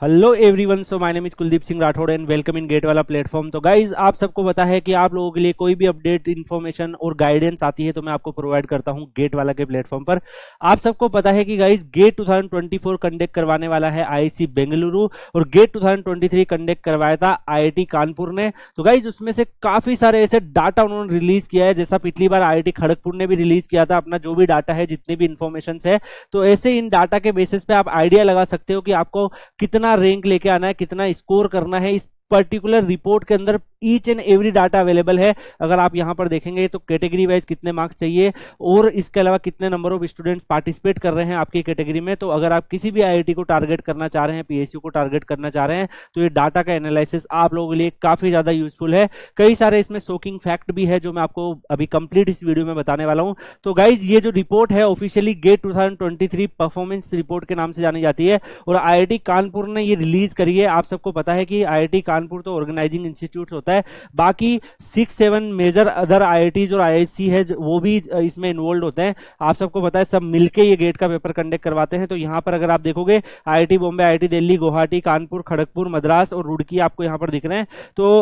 Hello everyone, so my name is Kuldeep Singh Rathore and welcome in GATE वाला platform. तो guys आप सबको पता है कि आप लोगों के लिए कोई भी अपडेट इन्फॉर्मेशन और गाइडेंस आती है तो मैं आपको प्रोवाइड करता हूं गेट वाला के प्लेटफॉर्म पर। आप सबको पता है कि गाइज गेट 2024 कंडक्ट करवाने वाला है आईआईसी बेंगलुरु और गेट 2023 कंडक्ट करवाया था आईआईटी कानपुर ने। तो गाइज उसमें से काफी सारे ऐसे डाटा उन्होंने रिलीज किया है, जैसा पिछली बार आईआईटी खड़गपुर ने भी रिलीज किया था अपना जो भी डाटा है, जितनी भी इंफॉर्मेशन है। तो ऐसे इन डाटा के बेसिस पे आप आइडिया लगा सकते हो कि आपको कितना रैंक लेके आना है, कितना स्कोर करना है। इस पर्टिकुलर रिपोर्ट के अंदर each and every data available है। अगर आप यहां पर देखेंगे तो कैटेगरी वाइज कितने मार्क्स चाहिए और इसके अलावा कितने नंबर ऑफ स्टूडेंट्स पार्टिसिपेट कर रहे हैं आपकी कैटेगरी में। तो अगर आप किसी भी आईआईटी को टारगेट करना चाह रहे हैं, पीएसयू को टारगेट करना चाह रहे हैं, तो ये डाटा का एनालिसिस आप लोगों के लिए काफी ज्यादा यूजफुल है। कई सारे इसमें शॉकिंग फैक्ट भी है जो मैं आपको अभी कंप्लीट इस वीडियो में बताने वाला हूं। तो गाइज ये जो रिपोर्ट है ऑफिशियली गेट 2023 परफॉर्मेंस रिपोर्ट के नाम से जानी जाती है और आईआईटी कानपुर ने ये रिलीज करी है। आप सबको पता है कि आईआईटी कानपुर तो ऑर्गेनाइजिंग इंस्टीट्यूट होता है, बाकी 6-7 मेजर अदर आईआईटीज और आईआईसी है वो भी इसमें इन्वॉल्व होते हैं। आप सबको पता है सब मिलके ये गेट का पेपर कंडक्ट करवाते हैं। तो यहाँ पर अगर आप देखोगे आईआईटी बॉम्बे, आईआईटी दिल्ली, गुवाहाटी, कानपुर, खड़गपुर, मद्रास और रुड़की आपको यहाँ पर दिख रहे हैं। तो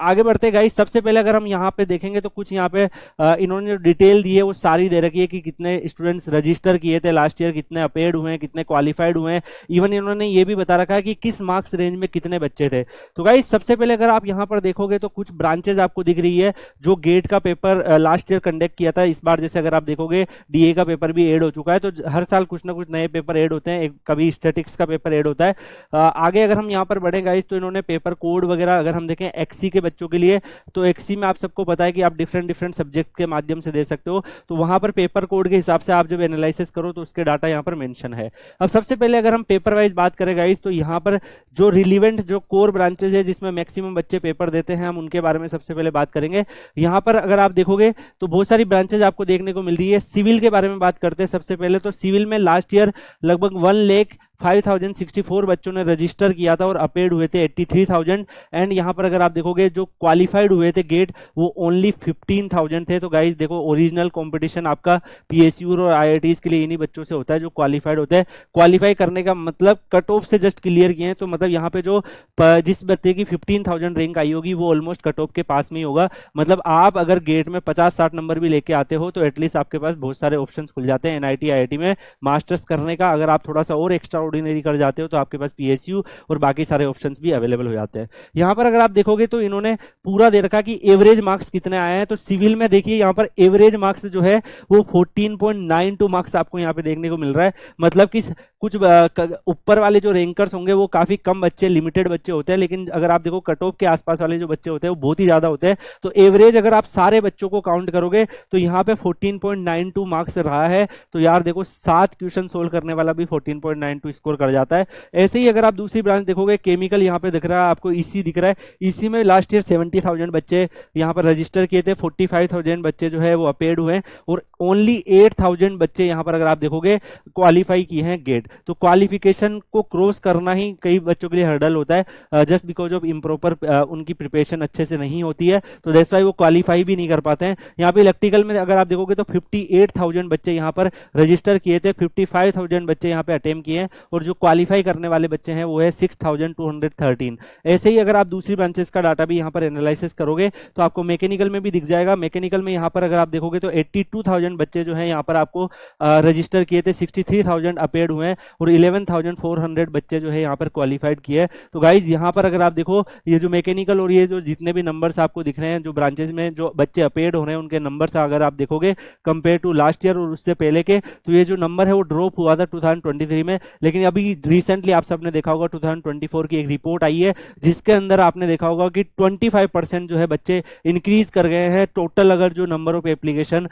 आगे बढ़ते गाइस, सबसे पहले अगर हम यहाँ पे देखेंगे तो कुछ यहाँ पे इन्होंने जो डिटेल दी है वो सारी दे रखी है कि कितने स्टूडेंट्स रजिस्टर किए थे लास्ट ईयर, कितने अपेयर्ड हुए हैं, कितने क्वालिफाइड हुए हैं। इवन इन्होंने ये भी बता रखा है कि किस मार्क्स रेंज में कितने बच्चे थे। तो गाइस सबसे पहले अगर आप यहाँ पर देखोगे तो कुछ ब्रांचेज आपको दिख रही है जो गेट का पेपर लास्ट ईयर कंडक्ट किया था। इस बार जैसे अगर आप देखोगे डीए का पेपर भी ऐड हो चुका है, तो हर साल कुछ ना कुछ नए पेपर ऐड होते हैं। कभी स्टैटिक्स का पेपर ऐड होता है। आगे अगर हम यहाँ पर बढ़े गाइस तो इन्होंने पेपर कोड वगैरह अगर हम देखें एक्सी के बच्चों के लिए, तो एक्सी में आप सबको पता है कि आप डिफरेंट सब्जेक्ट के माध्यम से दे सकते हो। तो वहां पर पेपर कोड के हिसाब से आप जब एनालिसिस करो तो उसके डाटा यहाँ पर मेंशन है। अब सबसे पहले अगर हम पेपर वाइज बात करें गाइस तो यहाँ पर जो रिलीवेंट जो कोर ब्रांचेज है जिसमें मैक्सिमम बच्चे पेपर देते हैं, हम उनके बारे में सबसे पहले बात करेंगे। यहाँ पर अगर आप देखोगे तो बहुत सारी ब्रांचेज आपको देखने को मिल रही है। सिविल के बारे में बात करते हैं सबसे पहले। तो सिविल में लास्ट ईयर लगभग 1,05,064 बच्चों ने रजिस्टर किया था और अपेड हुए थे 83,000। एंड यहाँ पर अगर आप देखोगे जो क्वालिफाइड हुए थे गेट वो ओनली 15,000 थे। तो गाइज देखो, ओरिजिनल कंपटीशन आपका पीएसयू और आईआईटीज के लिए इन्हीं बच्चों से होता है जो क्वालिफाइड होते हैं। क्वालिफाई करने का मतलब कट ऑफ से जस्ट क्लियर किए हैं, तो मतलब यहाँ पे जो जिस बच्चे की 15,000 रैंक आई होगी वो ऑलमोस्ट कट ऑफ के पास में ही होगा। मतलब आप अगर गेट में 50-60 नंबर भी लेके आते हो तो एटलीस्ट आपके पास बहुत सारे ऑप्शन खुल जाते हैं एनआईटी आईआईटी में मास्टर्स करने का। अगर आप थोड़ा सा और एक्स्ट्रा ऑर्डिनरी कर जाते हो तो आपके पास पीएसयू और बाकी सारे ऑप्शंस भी अवेलेबल हो जाते हैं। यहाँ पर अगर आप देखोगे तो इन्होंने पूरा दे रखा कि एवरेज मार्क्स कितने आए हैं। तो सिविल में देखिए यहाँ पर एवरेज मार्क्स जो है वो 14.92 मार्क्स आपको यहाँ पे देखने को मिल रहा है। मतलब कि कुछ ऊपर वाले जो रैंकर्स होंगे वो काफी कम बच्चे, लिमिटेड बच्चे होते हैं, लेकिन अगर आप देखो कट ऑफ के आसपास वाले जो बच्चे होते हैं वो बहुत ही ज्यादा होते हैं। तो एवरेज अगर आप सारे बच्चों को काउंट करोगे तो यहाँ पे 14.92 मार्क्स रहा है। तो यार देखो 7 क्वेश्चन सोल्व करने वाला भी 14.92 स्कोर कर जाता है। ऐसे ही अगर आप दूसरी ब्रांच देखोगे, केमिकल यहाँ पे दिख रहा है आपको, ईसी दिख रहा है। ईसी में लास्ट ईयर 70,000 बच्चे यहाँ पर रजिस्टर किए थे, 45,000 बच्चे जो है वो अपेड हुए और ओनली 8,000 बच्चे यहाँ पर अगर आप देखोगे क्वालिफाई किए हैं गेट। तो क्वालिफिकेशन को क्रॉस करना ही कई बच्चों के लिए हर्डल होता है, जस्ट बिकॉज ऑफ इम्प्रॉपर उनकी प्रिपरेशन अच्छे से नहीं होती है, तो दैट्स व्हाई वो क्वालिफाई भी नहीं कर पाते हैं। यहाँ पे इलेक्ट्रिकल में अगर आप देखोगे तो 58,000 बच्चे यहाँ पर रजिस्टर किए थे, 55,000 बच्चे यहाँ पे अटेम्प्ट किए हैं और जो क्वालिफाई करने वाले बच्चे हैं वो है 6,213। ऐसे ही अगर आप दूसरी ब्रांचेस का डाटा भी यहाँ पर एनालिसिस करोगे तो आपको मैकेनिकल में भी दिख जाएगा। मैकेनिकल में यहाँ पर अगर आप देखोगे तो 82,000 बच्चे जो है यहाँ पर आपको रजिस्टर किए थे, 63,000 अपेड हुए हैं और 11,400 बच्चे जो है यहाँ पर क्वालिफाइड किए हैं। तो गाइज यहाँ पर अगर आप देखो ये जो मैकेनिकल और ये जो जितने भी नंबर्स आपको दिख रहे हैं जो ब्रांचेस में जो बच्चे अपेड हो रहे हैं उनके नंबर्स अगर आप देखोगे कंपेयर टू लास्ट ईयर और उससे पहले के, तो ये जो नंबर है वो ड्रॉप हुआ था 2023 में। लेकिन अभी रिसेंटली आप सबने देखा होगा 2024 की एक रिपोर्ट आई है जिसके अंदर आपने देखा होगा कि 25% जो है बच्चे इंक्रीज कर गए हैं टोटल अगर जो नंबर ऑफ एप्लीकेशन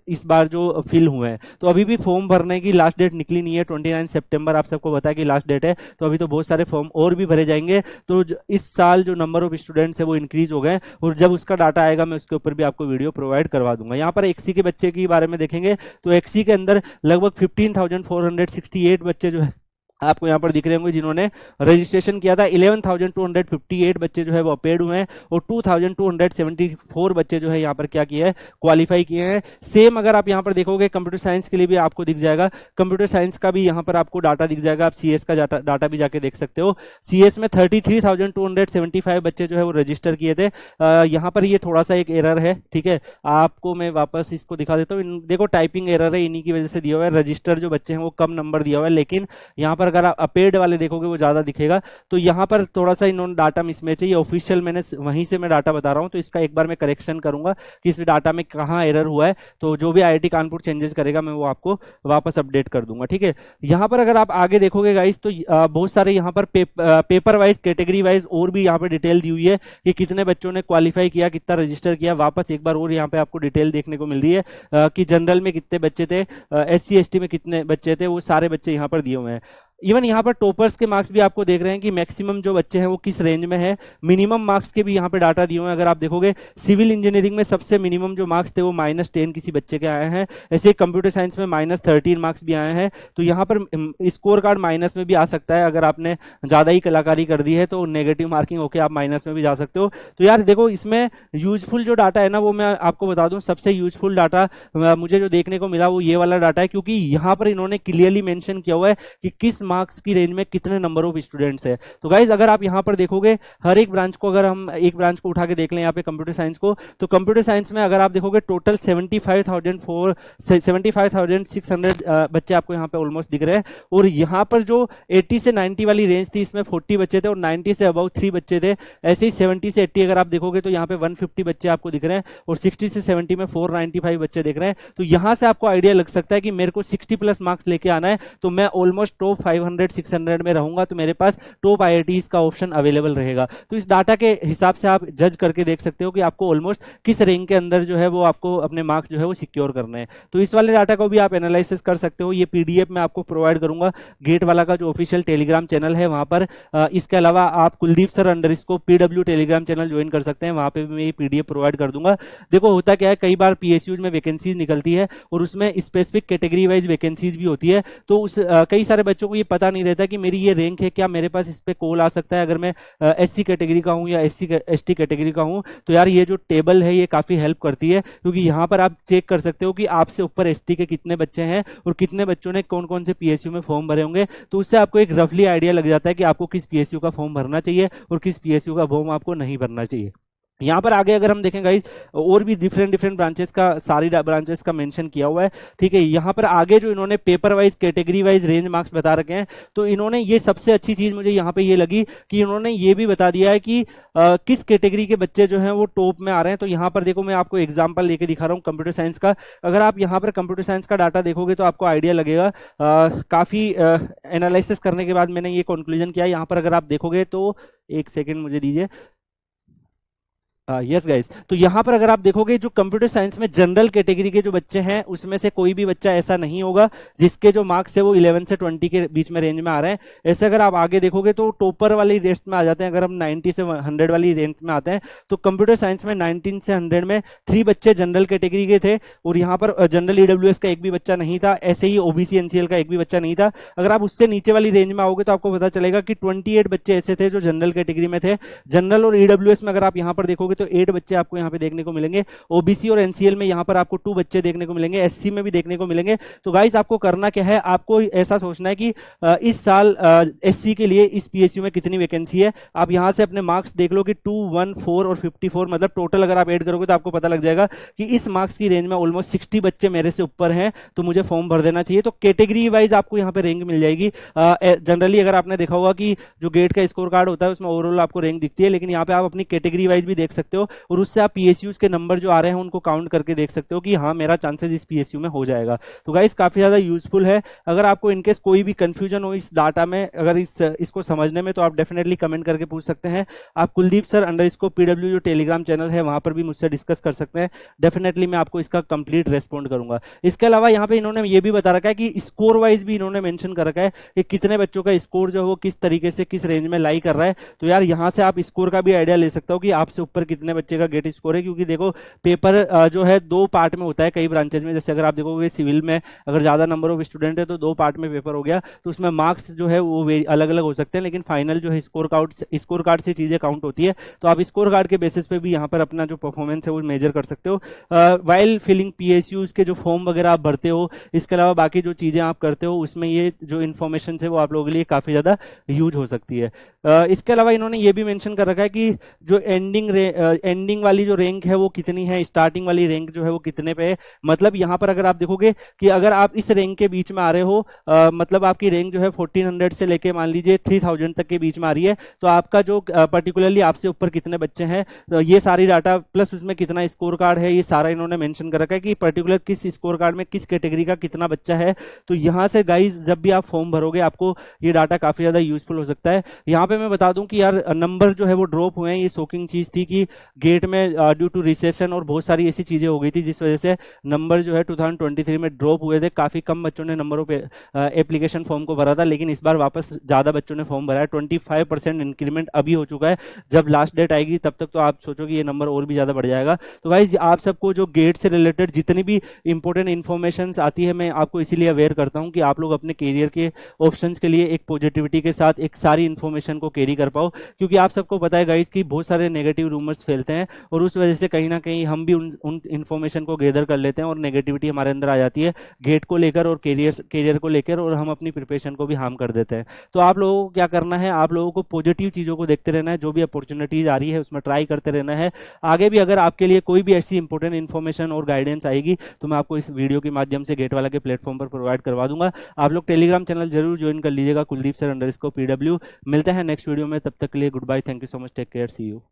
इस बार जो फिल हुए हैं। तो अभी भी फॉर्म भरने की लास्ट डेट निकली नहीं है, 29 सितंबर आप सबको पता है कि लास्ट डेट है। तो अभी तो बहुत सारे फॉर्म और भी भरे जाएंगे। तो इस साल जो नंबर ऑफ स्टूडेंट्स है वो इंक्रीज हो गए और जब उसका डाटा आएगा मैं उसके ऊपर भी आपको वीडियो प्रोवाइड करवा दूंगा। यहाँ पर एक्सी के बच्चे के बारे में देखेंगे तो एक्सी के अंदर लगभग 15,468 बच्चे जो है आपको यहाँ पर दिख रहे होंगे जिन्होंने रजिस्ट्रेशन किया था। 11,258 बच्चे जो है वो अपेड हुए हैं और 2,274 बच्चे जो है यहाँ पर क्या किया है, क्वालिफाई किए हैं। सेम अगर आप यहाँ पर देखोगे कंप्यूटर साइंस के लिए भी आपको दिख जाएगा, कंप्यूटर साइंस का भी यहाँ पर आपको डाटा दिख जाएगा। आप सीएस का डाटा भी जाके देख सकते हो। सीएस में 33,275 बच्चे जो है वो रजिस्टर किए थे। यहाँ पर ये थोड़ा सा एक एरर है, ठीक है, आपको मैं वापस इसको दिखा देता हूँ। देखो टाइपिंग एरर है, इन्हीं की वजह से दिया हुआ है। रजिस्टर जो बच्चे हैं वो कम नंबर दिया हुआ है, लेकिन यहाँ पर अगर आप अपेड वाले देखोगे वो ज्यादा दिखेगा। तो यहाँ पर थोड़ा सा इन्होंने डाटा मिसमैच है, ये ऑफिशियल मैंने वहीं से मैं डाटा बता रहा हूँ, तो इसका एक बार मैं करेक्शन करूंगा कि इस डाटा में कहाँ एरर हुआ है। तो जो भी आईआईटी कानपुर चेंजेस करेगा मैं वो आपको वापस अपडेट कर दूंगा, ठीक है। यहाँ पर अगर आप आगे देखोगे गाइस तो बहुत सारे यहाँ पर पेपर वाइज, कैटेगरी वाइज और भी यहाँ पे डिटेल दी हुई है कि कितने बच्चों ने क्वालिफाई किया, कितना रजिस्टर किया। वापस एक बार और यहाँ पे आपको डिटेल देखने को मिल रही है कि जनरल में कितने बच्चे थे, SC ST में कितने बच्चे थे, वो सारे बच्चे यहाँ पर दिए हुए हैं। इवन यहाँ पर टॉपर्स के मार्क्स भी आपको देख रहे हैं कि मैक्सिमम जो बच्चे हैं वो किस रेंज में है। मिनिमम मार्क्स के भी यहाँ पे डाटा दिए हुए हैं। अगर आप देखोगे सिविल इंजीनियरिंग में सबसे मिनिमम जो मार्क्स थे वो -10 किसी बच्चे के आए हैं। ऐसे कंप्यूटर साइंस में -13 मार्क्स भी आए हैं। तो यहाँ पर स्कोर कार्ड माइनस में भी आ सकता है। अगर आपने ज़्यादा ही कलाकारी कर दी है तो नेगेटिव मार्किंग होकर आप माइनस में भी जा सकते हो। तो यार देखो इसमें यूजफुल जो डाटा है ना वो मैं आपको बता दूं, सबसे यूजफुल डाटा मुझे जो देखने को मिला वो ये वाला डाटा है, क्योंकि यहाँ पर इन्होंने क्लियरली मेंशन किया हुआ है कि किस मार्क्स की रेंज में कितने नंबर ऑफ स्टूडेंट्स है। तो गाइज अगर आप यहाँ पर देखोगे हर एक ब्रांच को, अगर हम एक ब्रांच को उठा के देख लें यहाँ पे कंप्यूटर साइंस को, तो कंप्यूटर साइंस में अगर आप देखोगे टोटल 75,600 बच्चे आपको यहाँ पे ऑलमोस्ट दिख रहे हैं। और यहाँ पर जो 80 से 90 वाली रेंज थी इसमें 40 बच्चे थे और 90 से अबाउट 3 बच्चे थे। ऐसे ही 70 से 80 अगर आप देखोगे तो यहाँ पे 150 बच्चे आपको दिख रहे हैं और 60 से 70 में 495 बच्चे दिख रहे हैं। तो यहाँ से आपको आइडिया लग सकता है कि मेरे को 60+ मार्क्स लेके आना है तो मैं ऑलमोस्ट टॉप 500-600 में रहूंगा, तो मेरे पास टॉप आईआईटीज का ऑप्शन अवेलेबल रहेगा। तो इस डाटा के हिसाब से आप जज करके देख सकते हो कि आपको ऑलमोस्ट किस रैंक के अंदर जो है वो आपको अपने मार्क्स जो है वो सिक्योर करने हैं। तो इस वाले डाटा को भी आप एनालिसिस कर सकते हो। ये पीडीएफ मैं आपको प्रोवाइड करूंगा गेट वाला का जो ऑफिशियल टेलीग्राम चैनल है वहां पर। इसके अलावा आप Kuldeep sir _PW Telegram channel join कर सकते हैं, वहां पे भी मैं ये पीडीएफ प्रोवाइड कर दूंगा। देखो होता क्या है, कई बार पीएसयूज में वैकेंसीज निकलती है और उसमें स्पेसिफिक कैटेगरी वाइज वैकेंसीज भी होती है। तो उस कई सारे बच्चों को ये पता नहीं रहता कि मेरी ये रैंक है, क्या मेरे पास इस पे कॉल आ सकता है अगर मैं SC कैटेगरी का हूँ या ST कैटेगरी का हूँ। तो यार ये जो टेबल है ये काफी हेल्प करती है, क्योंकि यहाँ पर आप चेक कर सकते हो कि आपसे ऊपर ST के कितने बच्चे हैं और कितने बच्चों ने कौन कौन से PSU में फॉर्म भरे होंगे। तो उससे आपको एक रफली आइडिया लग जाता है कि आपको किस PSU का फॉर्म भरना चाहिए और किस PSU का फॉर्म आपको नहीं भरना चाहिए। यहाँ पर आगे अगर हम देखें गाइस और भी डिफरेंट ब्रांचेस का, सारी ब्रांचेस का मेंशन किया हुआ है, ठीक है। यहाँ पर आगे जो इन्होंने paper wise, category wise range marks बता रखे हैं, तो इन्होंने ये सबसे अच्छी चीज मुझे यहाँ पे ये लगी कि इन्होंने ये भी बता दिया है कि किस कैटेगरी के बच्चे जो हैं वो टॉप में आ रहे हैं। तो यहाँ पर देखो मैं आपको एग्जाम्पल लेके दिखा रहा हूँ कंप्यूटर साइंस का। अगर आप यहाँ पर कंप्यूटर साइंस का डाटा देखोगे तो आपको आइडिया लगेगा। काफी एनालिसिस करने के बाद मैंने ये कंक्लूजन किया। यहाँ पर अगर आप देखोगे तो एक सेकेंड मुझे दीजिए। यस गाइस, तो यहाँ पर अगर आप देखोगे जो कंप्यूटर साइंस में जनरल कैटेगरी के जो बच्चे हैं उसमें से कोई भी बच्चा ऐसा नहीं होगा जिसके जो मार्क्स है वो 11 से 20 के बीच में रेंज में आ रहे हैं। ऐसे अगर आप आगे देखोगे तो टॉपर वाली रेस्ट में आ जाते हैं। अगर हम 90 से 100 वाली रैंक में आते हैं तो कंप्यूटर साइंस में 19 से 100 में 3 बच्चे जनरल कैटेगरी के थे और यहाँ पर जनरल EWS का एक भी बच्चा नहीं था। ऐसे ही OBC NCL का एक भी बच्चा नहीं था। अगर आप उससे नीचे वाली रेंज में आओगे तो आपको पता चलेगा कि 28 बच्चे ऐसे थे जो जनरल कैटेगरी में थे। जनरल और EWS में अगर आप यहाँ पर देखोगे तो 8 बच्चे आपको यहाँ पे देखने को मिलेंगे। OBC और NCL में यहाँ पर आपको 2 बच्चे देखने को मिलेंगे। SC में भी देखने को मिलेंगे। तो गाइस आपको करना क्या है, आपको ऐसा सोचना है कि इस साल SC के लिए इस PSU में कितनी वैकेंसी है। आप यहाँ से अपने मार्क्स देख लो कि 2, 1, 4 और 54, मतलब टोटल अगर आप ऐड करोगे तो आपको पता लग जाएगा कि इस मार्क्स की रेंज में ऑलमोस्ट 60 बच्चे मेरे से ऊपर हैं तो मुझे फॉर्म भर देना चाहिए। तो कैटेगरी वाइज आपको यहाँ पे रैंक मिल जाएगी। जनरली अगर आपने देखा होगा कि जो गेट का स्कोर कार्ड होता है उसमें ओवरऑल आपको रैंक दिखती है, लेकिन यहाँ पे आप अपनी कैटेगरी वाइज भी देख सकते हो और उससे आप PSUs के नंबर जो आ रहे हैं उनको काउंट करके देख सकते हो कि हाँ मेरा चांसेस इस PSU में हो जाएगा। तो गाइस काफी ज्यादा यूजफुल है। अगर आपको इनकेस कोई भी कंफ्यूजन हो इस डाटा में, अगर इसको समझने में, तो आप डेफिनेटली कमेंट करके पूछ सकते हैं। आप कुलदीप सर _PW जो टेलीग्राम चैनल है वहां पर भी मुझसे डिस्कस कर सकते हैं। डेफिनेटली मैं आपको इसका कंप्लीट रेस्पॉन्ड करूंगा। इसके अलावा यहाँ पे इन्होंने ये भी बता रखा है कि स्कोर वाइज भी इन्होंने मेंशन कर रखा है कि कितने बच्चों का स्कोर जो है वो किस तरीके से किस रेंज में लाई कर रहा है। तो यार यहाँ से आप स्कोर का भी आइडिया ले सकते हो कि आपसे ऊपर कितने बच्चे का गेट स्कोर है, क्योंकि देखो पेपर जो है 2 पार्ट में होता है कई ब्रांचेज में। जैसे अगर आप देखोगे सिविल में अगर ज़्यादा नंबर ऑफ स्टूडेंट है तो 2 पार्ट में पेपर हो गया, तो उसमें मार्क्स जो है वो अलग अलग हो सकते हैं, लेकिन फाइनल जो है स्कोर कार्ड से चीज़ें काउंट होती है। तो आप स्कोर कार्ड के बेसिस पे भी यहाँ पर अपना जो परफॉर्मेंस है वो मेजर कर सकते हो वाइल फिलिंग पीएसयूज के जो फॉर्म वगैरह आप भरते हो। इसके अलावा बाकी जो चीज़ें आप करते हो उसमें ये जो इन्फॉर्मेशन है वो आप लोगों के लिए काफ़ी ज़्यादा यूज हो सकती है। इसके अलावा इन्होंने ये भी मेंशन कर रखा है कि जो एंडिंग वाली जो रैंक है वो कितनी है, स्टार्टिंग वाली रैंक जो है वो कितने पे है। मतलब यहाँ पर अगर आप देखोगे कि अगर आप इस रैंक के बीच में आ रहे हो, मतलब आपकी रैंक जो है 1400 से लेके मान लीजिए 3000 तक के बीच में आ रही है, तो आपका जो पर्टिकुलरली आपसे ऊपर कितने बच्चे हैं, ये सारी डाटा प्लस उसमें कितना स्कोर कार्ड है, ये सारा इन्होंने मेंशन कर रखा है कि पर्टिकुलर किस स्कोर कार्ड में किस कैटेगरी का कितना बच्चा है। तो यहाँ से गाइज जब भी आप फॉर्म भरोगे आपको ये डाटा काफी ज्यादा यूजफुल हो सकता है। यहाँ पे मैं बता दूं कि यार नंबर जो है वो ड्रॉप हुए हैं, ये शॉकिंग चीज थी कि गेट में ड्यू टू रिसेशन और बहुत सारी ऐसी चीजें हो गई थी जिस वजह से नंबर जो है 2023 में ड्रॉप हुए थे। काफी कम बच्चों ने नंबरों पे एप्लीकेशन फॉर्म को भरा था, लेकिन इस बार वापस ज्यादा बच्चों ने फॉर्म भरा है। 25% इंक्रीमेंट अभी हो चुका है। जब लास्ट डेट आएगी तब तक तो आप सोचो कि ये नंबर और भी ज्यादा बढ़ जाएगा। तो गाइज आप सबको जो गेट से रिलेटेड जितनी भी इंपॉर्टेंट इन्फॉर्मेशन आती है मैं आपको इसीलिए अवेयर करता हूँ कि आप लोग अपने करियर के ऑप्शंस के लिए एक पॉजिटिविटी के साथ एक सारी इन्फॉर्मेशन को कैरी कर पाओ, क्योंकि आप सबको पता है गाइज कि बहुत सारे नेगेटिव रूमर्स फैलते हैं और उस वजह से कहीं ना कहीं हम भी उन इन्फॉर्मेशन को गैदर कर लेते हैं और नेगेटिविटी हमारे अंदर आ जाती है गेट को लेकर और करियर को लेकर, और हम अपनी प्रिपरेशन को भी हार्म कर देते हैं। तो आप लोगों को क्या करना है, आप लोगों को पॉजिटिव चीज़ों को देखते रहना है, जो भी अपॉर्चुनिटीज आ रही है उसमें ट्राई करते रहना है। आगे भी अगर आपके लिए कोई भी ऐसी इंपॉर्टेंट इन्फॉर्मेशन और गाइडेंस आएगी तो मैं आपको इस वीडियो के माध्यम से गेट वाला के प्लेटफॉर्म पर प्रोवाइड करवा दूंगा। आप लोग टेलीग्राम चैनल जरूर ज्वाइन कर लीजिएगा, कुलदीप सर _PW। मिलते हैं नेक्स्ट वीडियो में, तब तक के लिए good bye, thank you so much, take care, see you.